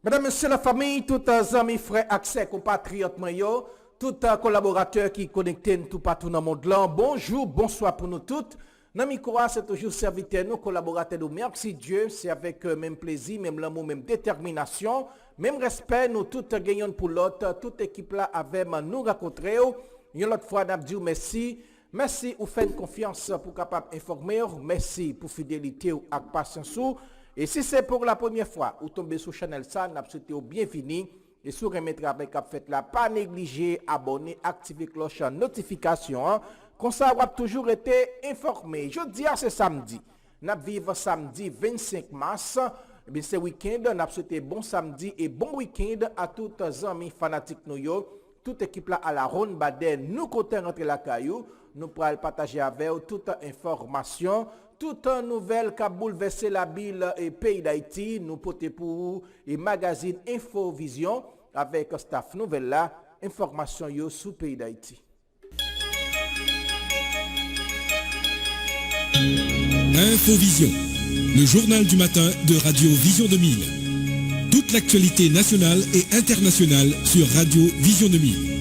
Mesdames, Messieurs, la famille, tous les amis, frères, accès, compatriotes, tous les collaborateurs qui connectent tout partout dans le monde là. Bonjour, bonsoir pour nous toutes. Nami Koa, c'est toujours serviteur, nous collaborateurs, nous merci Dieu, c'est avec même plaisir, même l'amour, même détermination, même respect, nous tous gagnons pour l'autre, toute équipe là avec nous rencontrer. Une autre fois, nous disons merci. Merci ou faites confiance pour capable informer. Merci pour fidélité ou patience. Et si c'est pour la première fois, ou tombez sur Channel ça, nous souhaitons bienvenue. Et si vous remettez avec fait là, pas négliger, abonner, activer cloche notification. Comme ça, vous avez toujours été informé. Je dis c'est samedi. Nous vivons samedi 25 mars. Et c'est week-end. Nous souhaitons bon samedi et bon week-end à tous les amis fanatiques nous. Toute équipe là à la Ronde Baden, nous comptons rentrer la caillou. Nous pourrons partager avec vous toute information, toute nouvelle qui a bouleversé la ville et pays d'Haïti. Nous portons pour vous et magazine Infovision avec staff nouvelle là, information yo sous pays d'Haïti. Infovision, le journal du matin de Radio Vision 2000. Toute l'actualité nationale et internationale sur Radio Vision 2000.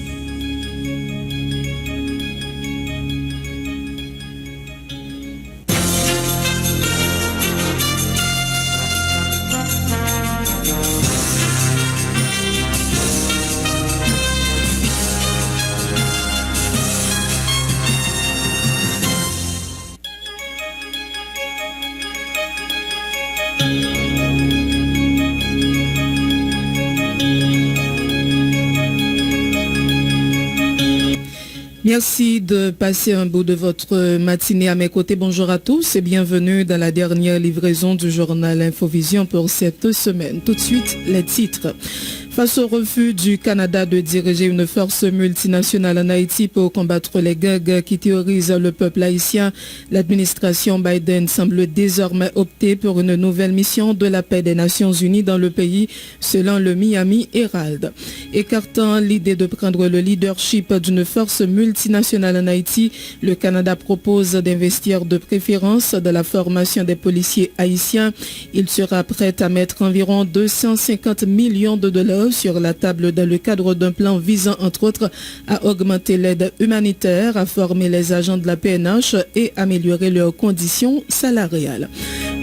Merci de passer un bout de votre matinée à mes côtés. Bonjour à tous et bienvenue dans la dernière livraison du journal Infovision pour cette semaine. Tout de suite, les titres. Face au refus du Canada de diriger une force multinationale en Haïti pour combattre les gangs qui terrorisent le peuple haïtien, l'administration Biden semble désormais opter pour une nouvelle mission de la paix des Nations Unies dans le pays, selon le Miami Herald. Écartant l'idée de prendre le leadership d'une force multinationale en Haïti, le Canada propose d'investir de préférence dans la formation des policiers haïtiens. Il sera prêt à mettre environ 250 millions de dollars sur la table dans le cadre d'un plan visant entre autres à augmenter l'aide humanitaire, à former les agents de la PNH et améliorer leurs conditions salariales.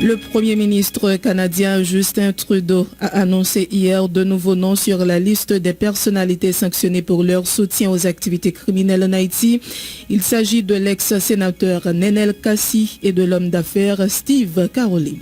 Le Premier ministre canadien Justin Trudeau a annoncé hier de nouveaux noms sur la liste des personnalités sanctionnées pour leur soutien aux activités criminelles en Haïti. Il s'agit de l'ex-sénateur Nenel Kassi et de l'homme d'affaires Steve Caroli.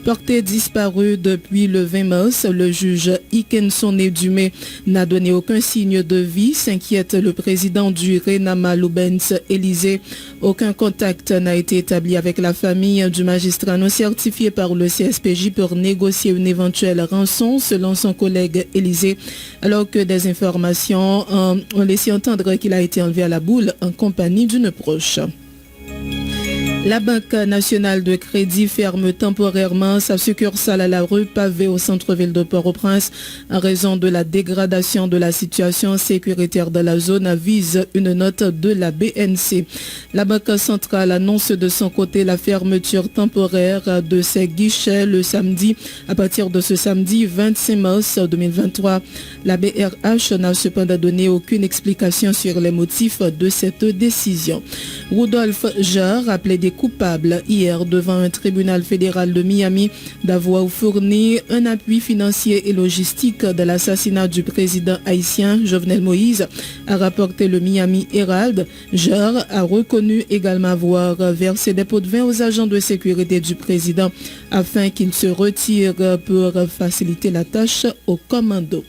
Porté disparu depuis le 20 mars, le juge Ikenson Dumé n'a donné aucun signe de vie, s'inquiète le président du Renama Lubens Élysée. Aucun contact n'a été établi avec la famille du magistrat non certifié par le CSPJ pour négocier une éventuelle rançon, selon son collègue Élysée, alors que des informations ont laissé entendre qu'il a été enlevé à la boule en compagnie d'une proche. La Banque nationale de crédit ferme temporairement sa succursale à la rue Pavée au centre-ville de Port-au-Prince en raison de la dégradation de la situation sécuritaire de la zone, avise une note de la BNC. La Banque centrale annonce de son côté la fermeture temporaire de ses guichets le samedi, à partir de ce samedi 25 mars 2023. La BRH n'a cependant donné aucune explication sur les motifs de cette décision. Rudolph Jarre a plaidé coupable hier devant un tribunal fédéral de Miami d'avoir fourni un appui financier et logistique de l'assassinat du président haïtien Jovenel Moïse, a rapporté le Miami Herald. Jarre a reconnu également avoir versé des pots de vin aux agents de sécurité du président afin qu'ils se retirent pour faciliter la tâche au commando.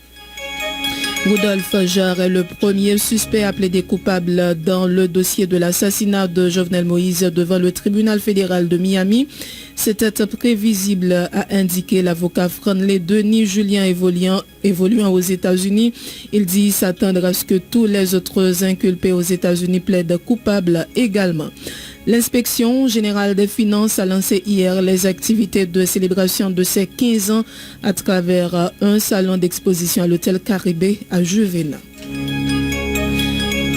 Rudolph Jarre est le premier suspect à plaider coupable dans le dossier de l'assassinat de Jovenel Moïse devant le tribunal fédéral de Miami. C'était prévisible, a indiqué l'avocat Franley Denis Julien évoluant aux États-Unis. Il dit s'attendre à ce que tous les autres inculpés aux États-Unis plaident coupables également. L'inspection générale des finances a lancé hier les activités de célébration de ses 15 ans à travers un salon d'exposition à l'hôtel Caribé à Juvena.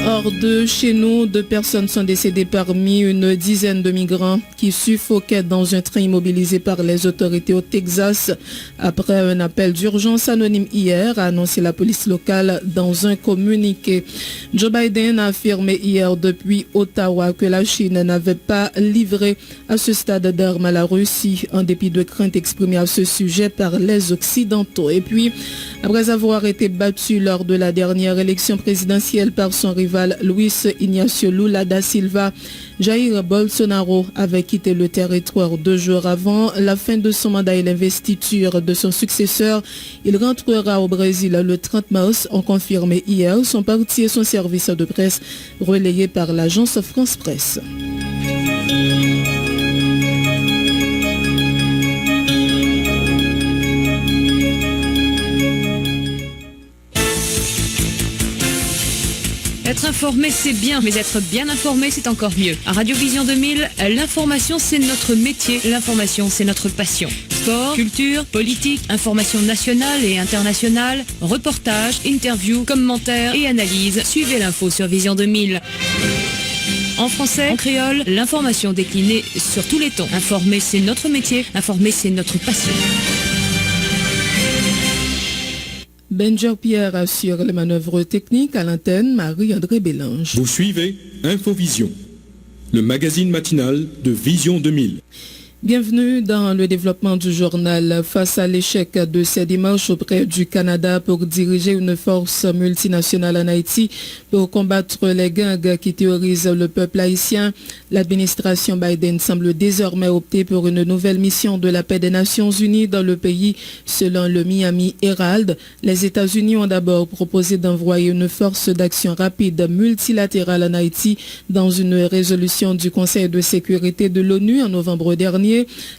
Hors de chez nous, 2 personnes sont décédées parmi une dizaine de migrants qui suffoquaient dans un train immobilisé par les autorités au Texas. Après un appel d'urgence anonyme hier, a annoncé la police locale dans un communiqué. Joe Biden a affirmé hier depuis Ottawa que la Chine n'avait pas livré à ce stade d'armes à la Russie, en dépit de craintes exprimées à ce sujet par les Occidentaux. Et puis, après avoir été battu lors de la dernière élection présidentielle par son rival Luis Ignacio Lula da Silva, Jair Bolsonaro avait quitté le territoire 2 jours avant la fin de son mandat et l'investiture de son successeur. Il rentrera au Brésil le 30 mars, ont confirmé hier son parti et son service de presse, relayé par l'agence France Presse. Être informé, c'est bien, mais être bien informé, c'est encore mieux. À Radio Vision 2000, l'information, c'est notre métier. L'information, c'est notre passion. Sport, culture, politique, information nationale et internationale, reportages, interviews, commentaires et analyses. Suivez l'info sur Vision 2000. En français, en créole, l'information déclinée sur tous les tons. Informer, c'est notre métier. Informer, c'est notre passion. Benjer Pierre assure les manœuvres techniques, à l'antenne, Marie-André Bélange. Vous suivez Infovision, le magazine matinal de Vision 2000. Bienvenue dans le développement du journal. Face à l'échec de ses démarches auprès du Canada pour diriger une force multinationale en Haïti pour combattre les gangs qui terrorisent le peuple haïtien, l'administration Biden semble désormais opter pour une nouvelle mission de la paix des Nations Unies dans le pays. Selon le Miami Herald, les États-Unis ont d'abord proposé d'envoyer une force d'action rapide multilatérale en Haïti dans une résolution du Conseil de sécurité de l'ONU en novembre dernier.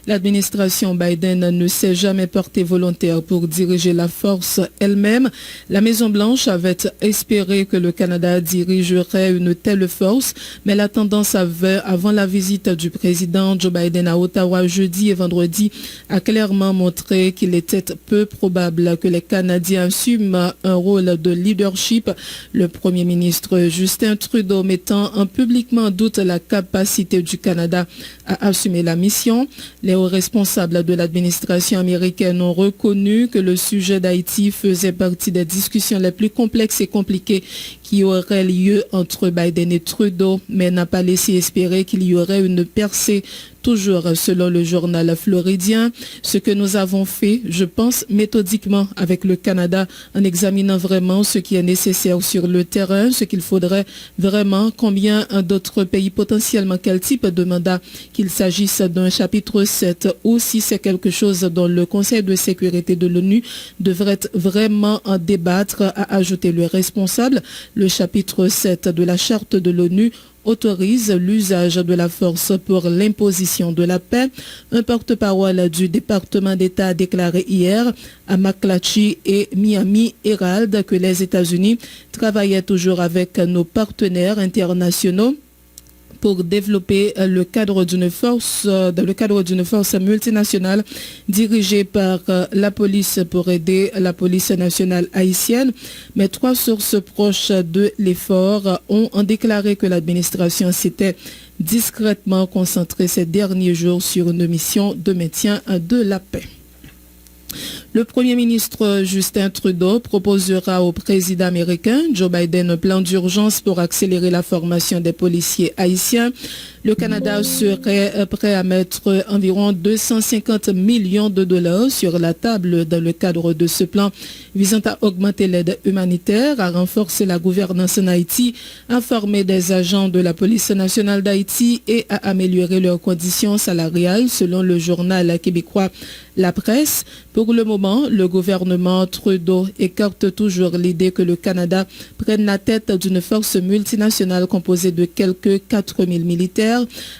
L'administration Biden ne s'est jamais portée volontaire pour diriger la force elle-même. La Maison-Blanche avait espéré que le Canada dirigerait une telle force, mais la tendance avant la visite du président Joe Biden à Ottawa jeudi et vendredi a clairement montré qu'il était peu probable que les Canadiens assument un rôle de leadership. Le Premier ministre Justin Trudeau mettant publiquement en doute la capacité du Canada à assumer la mission. Les hauts responsables de l'administration américaine ont reconnu que le sujet d'Haïti faisait partie des discussions les plus complexes et compliquées qui auraient lieu entre Biden et Trudeau, mais n'a pas laissé espérer qu'il y aurait une percée. Toujours selon le journal floridien, ce que nous avons fait, je pense, méthodiquement avec le Canada, en examinant vraiment ce qui est nécessaire sur le terrain, ce qu'il faudrait vraiment, combien d'autres pays potentiellement, quel type de mandat, qu'il s'agisse d'un chapitre 7 ou si c'est quelque chose dont le Conseil de sécurité de l'ONU devrait vraiment en débattre, a ajouté le responsable. Le chapitre 7 de la charte de l'ONU autorise l'usage de la force pour l'imposition de la paix. Un porte-parole du département d'État a déclaré hier à McClatchy et Miami Herald que les États-Unis travaillaient toujours avec nos partenaires internationaux pour développer le cadre d'une force multinationale dirigée par la police pour aider la police nationale haïtienne. Mais 3 sources proches de l'effort ont déclaré que l'administration s'était discrètement concentrée ces derniers jours sur une mission de maintien de la paix. Le Premier ministre Justin Trudeau proposera au président américain Joe Biden un plan d'urgence pour accélérer la formation des policiers haïtiens. Le Canada serait prêt à mettre environ 250 millions de dollars sur la table dans le cadre de ce plan visant à augmenter l'aide humanitaire, à renforcer la gouvernance en Haïti, à former des agents de la police nationale d'Haïti et à améliorer leurs conditions salariales, selon le journal québécois La Presse. Pour le moment, le gouvernement Trudeau écarte toujours l'idée que le Canada prenne la tête d'une force multinationale composée de quelques 4000 militaires.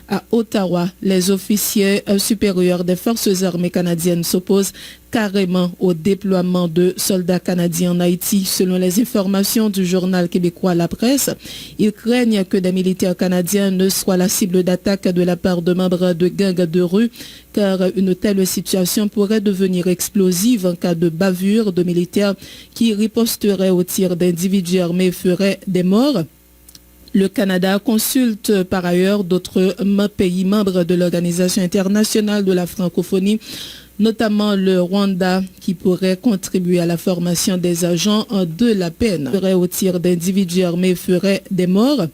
À Ottawa, les officiers supérieurs des forces armées canadiennes s'opposent carrément au déploiement de soldats canadiens en Haïti. Selon les informations du journal québécois La Presse, ils craignent que des militaires canadiens ne soient la cible d'attaque de la part de membres de gangs de rue, car une telle situation pourrait devenir explosive en cas de bavure de militaires qui riposteraient aux tirs d'individus armés et feraient des morts. Le Canada consulte par ailleurs d'autres pays membres de l'Organisation internationale de la francophonie, notamment le Rwanda, qui pourrait contribuer à la formation des agents de la peine. Ferait au tir d'individus armés ferait des morts.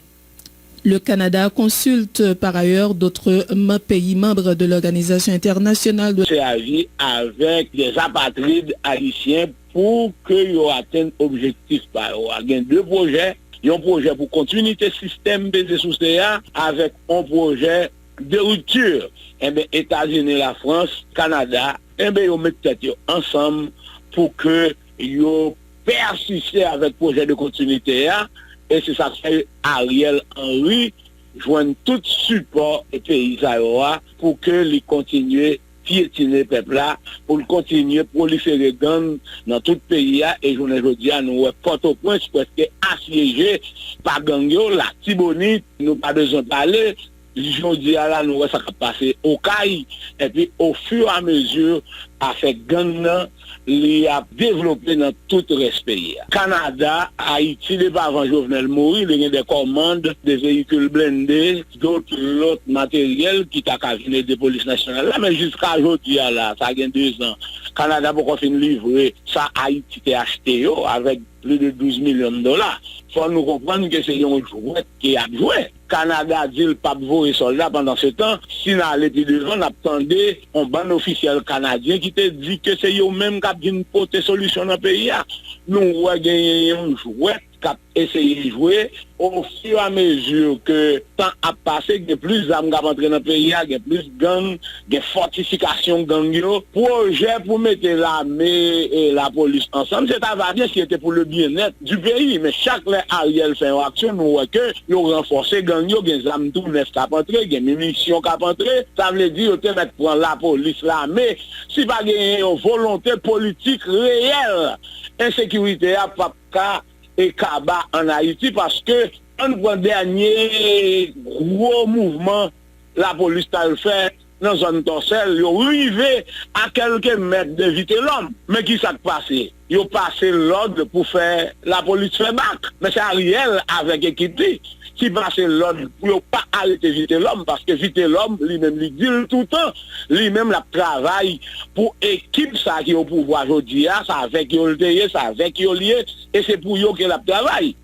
Le Canada consulte par ailleurs d'autres pays membres de l'Organisation internationale de agir avec des apatrides haïtiens pour qu'ils atteignent l'objectif. Il y a deux projets. Il y a un projet pour continuité système basé sur CA avec un projet de rupture. États-Unis, la France, Canada, ils mettent tête ensemble pour que ils persistent avec le projet de continuité. Et c'est ça que Ariel Henry joigne tout support des pays pour que les continuent piétiner le peuple là, pour continuer à proliférer gang dans tout le pays et je ne dis à nous Port-au-Prince presque assiégé par gang la Tibonite, nous pas besoin de parler. Je dis à là nous ça va passer au CAI et puis au fur et à mesure avec gang il a développé dans tout le reste pays. Canada, Haïti, depuis avant Jovenel Moïse, il y a des commandes, des véhicules blindés, d'autres matériels qui t'a venir des polices nationales. Là, mais jusqu'à aujourd'hui, là, ça a 2 ans. Canada, pour qu'on finisse livrer, ça Haïti t'a acheté avec plus de 12 millions de dollars. Il faut nous comprendre que c'est un jouet qui a joué. Canada dit le pape voyer soldats pendant ce temps. Si nous allons plus devant, on attendait un ban officiel canadien qui te dit que c'est eux-mêmes qui ont une portée solution dans le pays. Nous avons gagné un jouet qui a essayé de jouer. Au fur et à mesure que le temps a passé, il y a plus d'armes qui ont entré dans le pays, il y a plus de gangs, de fortifications gangs. Projet pour mettre l'armée et la police ensemble, c'est un bien qui était pour le bien-être du pays. Mais chaque Ariel fait une action, nous voyons que ils ont renforcé gang, il y a des armes tout neuf qui ont entré, des munitions qui ont entré. Ça veut dire que mettre prendre la police, l'armée. Si pas une volonté politique réelle, insécurité à Papka et Kaba en Haïti, parce que on prend dernier gros mouvement, la police a le fait dans une torselle, ils ont arrivé à quelques mètres d'éviter l'homme. Mais qui s'est passé? Ils ont passé l'ordre pour faire la police fait bac. Mais c'est Ariel avec équipe qui passe l'ordre pour ne pas arrêter éviter l'homme, parce que éviter l'homme, lui-même, il dit tout le temps, lui-même, la travail pour équipe ça qui est au pouvoir aujourd'hui, ça avec eux le ça avec eux lié, et c'est pour eux que la travail.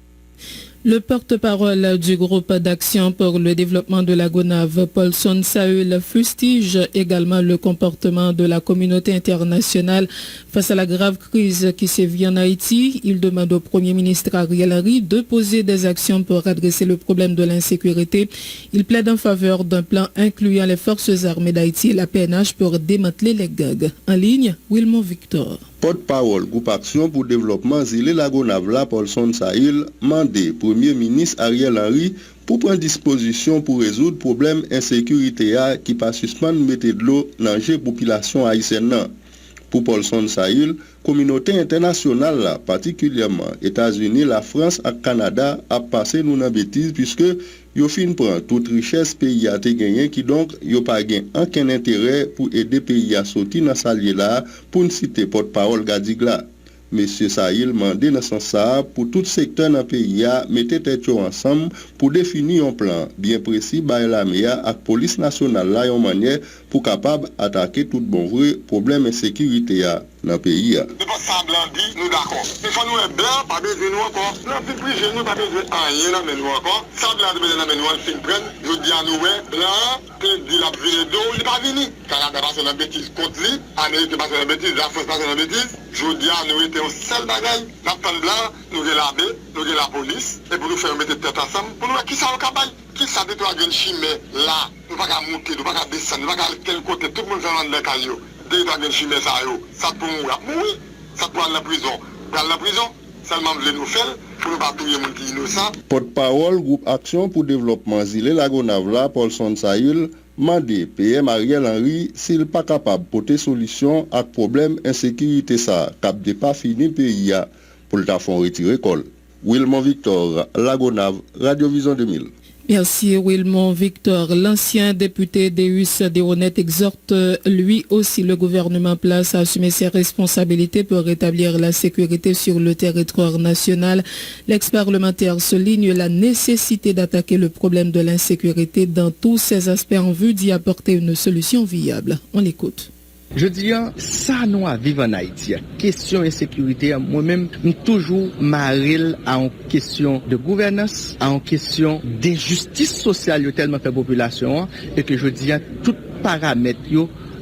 Le porte-parole du groupe d'action pour le développement de la Gonave, Paulson Saül, fustige également le comportement de la communauté internationale face à la grave crise qui sévit en Haïti. Il demande au Premier ministre Ariel Henry de poser des actions pour adresser le problème de l'insécurité. Il plaide en faveur d'un plan incluant les forces armées d'Haïti et la PNH pour démanteler les gangs. En ligne, Wilmon Victor. Porte-parole groupe Action pour Développement Zile la Gonave, Paulson Saül, mandé Premier ministre Ariel Henry pour prendre disposition pour résoudre le problème insécurité qui pas suspendre mettre de l'eau dans la population haïtienne. Pour Paulson Saül, communauté internationale, particulièrement États-Unis, la France et le Canada, a passé nous dans bêtise puisque yo fin prend toute richesse pays a gagné qui donc yo pas gain aucun intérêt pour aider pays à sortir dans salier là pour ne citer porte-parole Gadigla. Monsieur Saïl mandé dans ce sens ça pour tout secteur dans le pays à mettre tête ensemble pour définir un plan bien précis par la MEA et la police nationale là en manière pour capable attaquer tout bon vrai problème insécurité dans le pays. C'est pas semblant dit, nous d'accord. Il faut nous être blanc, pas besoin nous encore. Non, plus privé, nous pas besoin rien dans nous encore. Semblant de besoin dans nous, on fin prenne. Je dis à nous, blanc, que dit la vie d'eau, il n'est pas venu. Canada passe dans bêtise contre lui, Amérique passe dans bêtise, la France passe dans bêtise. Je dis à nous, était un seul bagaille. La femme blanc, nous regardons, nous regardons la police, et pour nous faire mettre tête ensemble, pour nous voir qui ça au cabane. Qui ça détruit une chimée là, nous ne pouvons pas monter, nous ne pouvons pas descendre, nous ne pouvons pas aller de quel côté, tout le monde fait dans le caillou. Détruire une chimée ça peut mourir. Oui, ça peut aller en prison. Pour aller en prison, seulement nous nous faire, pour ne pas tout le monde qui est innocent. Porte-parole, groupe Action pour Développement Zile la Gonave, Paulson Saül, mandé PM Ariel Henry s'il n'est pas capable de porter solution à problème insécurité ça, cap de pas fini pays pour le tafon retirer col. Wilmon Victor, La Gonave, Radio Vision 2000. Merci Wilmon Victor. L'ancien député Deus Déhonnête exhorte lui aussi le gouvernement en place à assumer ses responsabilités pour rétablir la sécurité sur le territoire national. L'ex-parlementaire souligne la nécessité d'attaquer le problème de l'insécurité dans tous ses aspects en vue d'y apporter une solution viable. On l'écoute. Je dis, ça nous a vivre en Haïti. Question insécurité, moi-même, toujours maril à une question de gouvernance, à une question d'injustice sociale tellement fait population, et que je dis, tout paramètre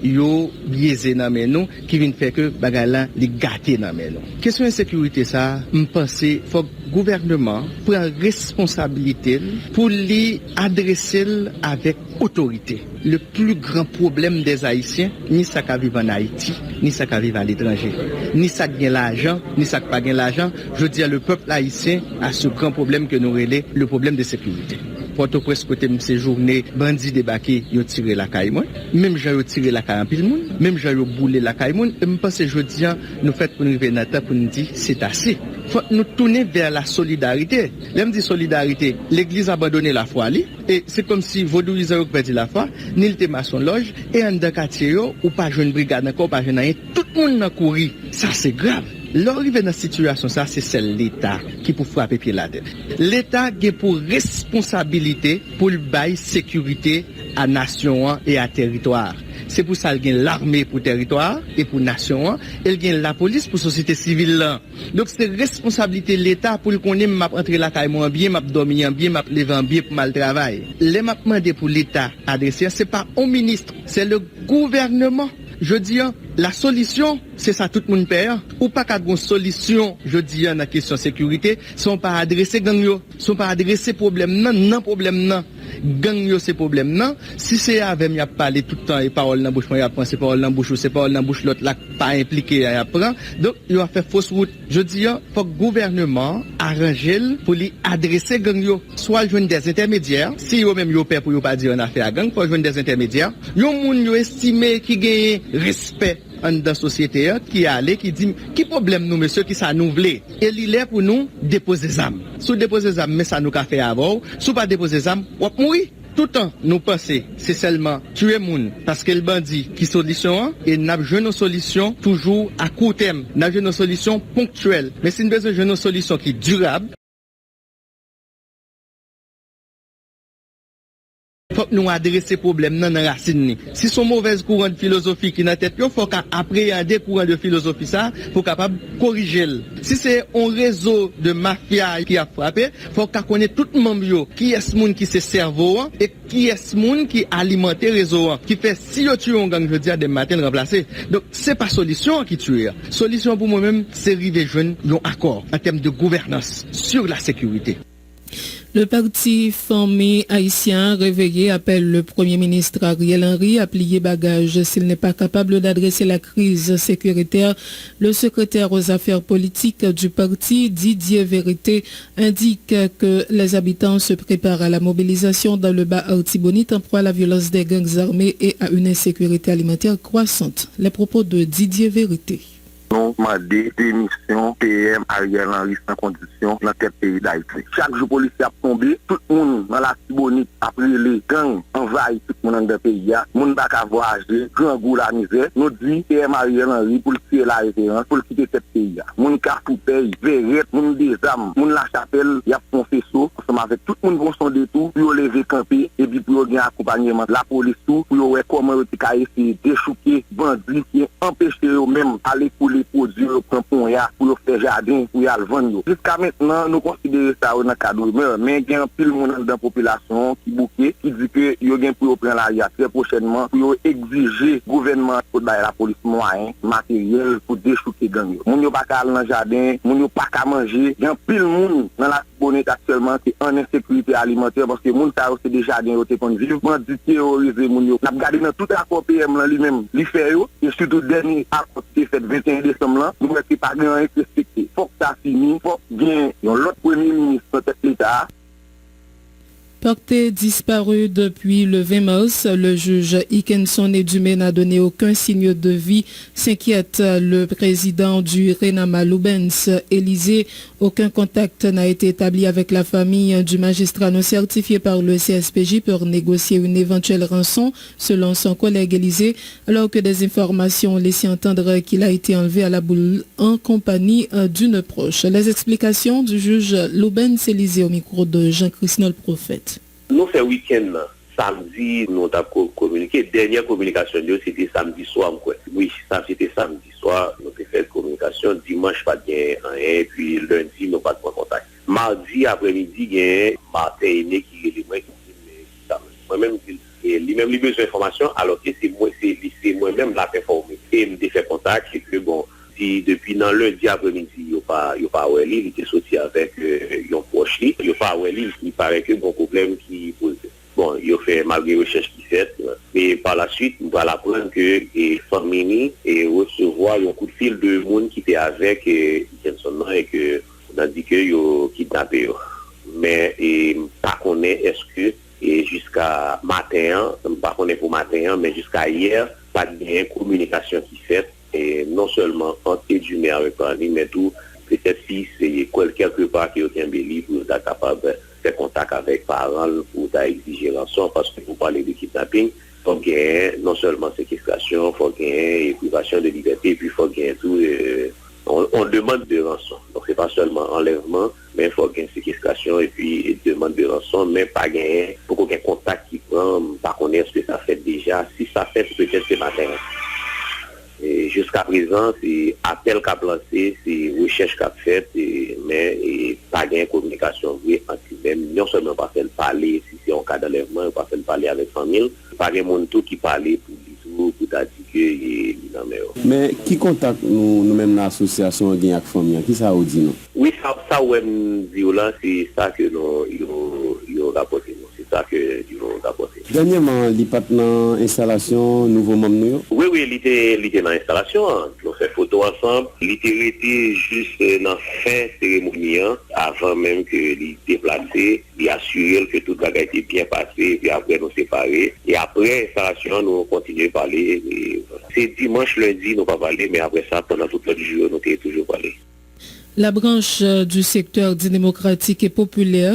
yo biaisé dans men nous qui vient faire que bagay là li gâté dans men nous. Question insécurité ça, me penser faut gouvernement prend responsabilité pour lui adresser avec autorité. Le plus grand problème des Haïtiens, ni ça qui vivent en Haïti, ni ça qui vivent à l'étranger, ni ça qui gagne l'argent, ni ça qui pas gagne l'argent. Je dis le peuple haïtien a ce grand problème que nous relève, le problème de sécurité. Port-au-Prince côté séjourné, bandits débarqués, yo tiré la caille moi. Même j'ai tiré la caille en pile monde, même j'ai boulé la caille monde. Et me pense jeudi nous fait pour nous venir pour nous dire c'est assez. Faut nous tourner vers la solidarité. L'aime dit solidarité, l'église a abandonné la foi li et c'est comme si vaudouisé ont perdu la foi, ni le maçon loge et en dans quartier yo ou pas jeune brigade encore pas jeune rien, tout le monde n'a couru. Ça c'est grave. L'arrivée dans cette situation, ça, c'est celle de l'État qui peut frapper pied la tête. L'État a pour responsabilité pour le bail sécurité à nation et à territoire. C'est pour ça qu'il y a l'armée pour territoire et pour nation, et il y a la police pour société civile là. Donc c'est responsabilité de l'État pour qu'on ait m'a entrer la caille moins bien, m'a dormir bien, m'a lever bien pour mal travail. Les m'a demandé pour l'État adresser, c'est pas au ministre, c'est le gouvernement. Je dis, la solution, c'est ça, tout le monde perd. Ou pas qu'à une solution, je dis, dans la question de sécurité, sont pas adressés gang yo, sont pas adressés problème non problème non. Gang yo ces problèmes non. Si c'est avec m'y a parlé tout le temps et parole dans bouche, moi y a pensé parole dans bouche ou c'est parole dans bouche l'autre là pas impliqué y apprend. Donc il a fait fausse route. Je dis, faut que le gouvernement arrange pour lui adresser gang yo, soit joindre des intermédiaires, si yo même yo perd pour yo pas dire en affaire gang, faut joindre des intermédiaires. Yo moun yo estimé qui gagne respect dans la société qui allait qui dit qui problème nous monsieur qui ça nous voulait et il est pour nous déposer des armes sous déposer des armes mais ça nous qu'a fait avant sous pas déposer des armes on mourir tout le temps nous penser c'est seulement tuer moun parce que le bandit qui solution et n'a pas une solution toujours à court terme n'a une solution ponctuelle mais c'est une besoin une solution qui durable. Faut que nous adresser problème dans la racine. Si son mauvaise courant de philosophie qui dans tête, faut qu'appréhender courant de philosophie ça pour capable corriger. Si c'est un réseau de mafia qui a frappé, faut qu'on connaisse tout le monde qui est ce monde qui c'est cerveau et qui est ce monde qui alimente réseau qui fait si yo tue un gang je dis à des matins remplacer. Donc c'est pas solution qui tue. Solution pour moi-même c'est river jeune un accord en termes de gouvernance sur la sécurité. Le parti Famille haïtien réveillé appelle le Premier ministre Ariel Henry à plier bagage s'il n'est pas capable d'adresser la crise sécuritaire. Le secrétaire aux affaires politiques du parti, Didier Vérité, indique que les habitants se préparent à la mobilisation dans le bas Artibonite en proie à la violence des gangs armés et à une insécurité alimentaire croissante. Les propos de Didier Vérité. Nous demandons démission PM Ariel Henry sans condition dans quel pays d'Haïti. Chaque jour, policier a tombé, tout le monde dans la Tibonite, après les gangs, envahissent tout le monde dans le pays. Le monde n'a qu'à voyager, grand goût la misère. Nous disons PM Ariel Henry pour tirer la référence, pour quitter ce pays. Le monde qui a tout payé, verrette, le monde des armes, le monde la chapelle, il y a un faisceau, ensemble avec tout le monde vont son détour, pour lever camper, et puis pour gagner accompagnement de la police, pour voir comment ils ont essayé de déchouquer bandits qui empêchent eux-mêmes d'aller couler produits pour faire jardin, pour y aller vendre. Jusqu'à maintenant, nous considérons ça dans le cadre de rumeur, mais il y a un pile monde dans la population qui bouquet, qui dit que il y a pour prendre la très prochainement, pour exiger le gouvernement pour la police moyen, matériel pour déchouquer gang. Moun yo pas aller dans le jardin, moun yo pas qu'à manger. Il y a un pile monde dans la Tibonite actuellement qui est en insécurité alimentaire parce que moun ça c'est des jardins qui sont vivre, bandit terroriser moun yo. N'a regardé dans tout accord PM là lui-même, li fait yo et surtout dernier accord qui fait 21 décembre là, nous ne pas bien respecté. Faut que ça finisse, faut bien l'autre premier ministre de l'État. Porté disparu depuis le 20 mars, le juge Ikenson Edume n'a donné aucun signe de vie, s'inquiète le président du Renama Lubens, Élysée. Aucun contact n'a été établi avec la famille du magistrat non certifié par le CSPJ pour négocier une éventuelle rançon, selon son collègue Élysée, alors que des informations ont laissé entendre qu'il a été enlevé à la boule en compagnie d'une proche. Les explications du juge Lubens Élysée au micro de Jean-Christophe Prophète. Nous, ce week-end, samedi, nous avons communiqué. Dernière communication, c'était samedi soir. Oui, ça c'était samedi soir. Nous avons fait communication. Dimanche, pas de rien. Puis lundi, nous pas de contact. Mardi après-midi, il y a Martin Aîné qui est moi-même, lui-même, il a besoin d'informations, alors que c'est moi-même qui l'ai informé. Et il m'a fait contact. Et que bon, si depuis dans lundi après-midi, il n'y a pas Welly, il était sorti avec un proche, il n'y a pas Welly, il paraît que bon problème qui pose. Bon, il a fait malgré les recherches qu'il fait, mais par la suite, on va apprendre que Famini et recevoir un coup de fil de monde qui était avec Jenson et que on a dit que il a kidnappé. Mais pas connaît est-ce que jusqu'à matin, pas connaît pour matin, mais jusqu'à hier, pas de communication qui fait. Et non seulement entre Edume avec Paris, mais tout, peut-être si c'est quelque part qui est embelli pour être capable de faire contact avec parents pour exiger rançon, parce que pour parler de kidnapping, il faut gagner non seulement séquestration, il faut gagner privation de liberté, et puis il faut gagner tout. On demande de rançon. Donc c'est pas seulement enlèvement, mais il faut gagner séquestration et puis demande de rançon, mais pas gagner pour aucun contact qui prend, pas connaître ce que ça fait déjà. Si ça fait peut-être ce matin. Et jusqu'à présent, c'est appel qu'a lancé, c'est recherche qu'a fait, mais pas de communication entre eux-mêmes. Non seulement pas faire parler, si c'est en cas d'enlèvement, pas faire parler avec la famille, pas de monde tout qui parlait pour dire que il est dans mes. Mais qui contacte nous-mêmes l'association avec la famille? Qui ça vous dit non? Oui, ça ouais me dit là, c'est ça que nous rapporté. C'est ça que nous rapporté. Dernièrement, il pas dans l'installation nouveau membre. Oui, il était dans l'installation. On fait photo ensemble. Il était juste dans la fin cérémonie, avant même que il déplacé, il assuré que tout a été bien passé, puis après nous séparer. Et après l'installation, nous continuons à parler. C'est dimanche, lundi, nous pas parler, mais après ça, pendant tout le jour, nous avons toujours parlé. La branche du secteur dit démocratique et populaire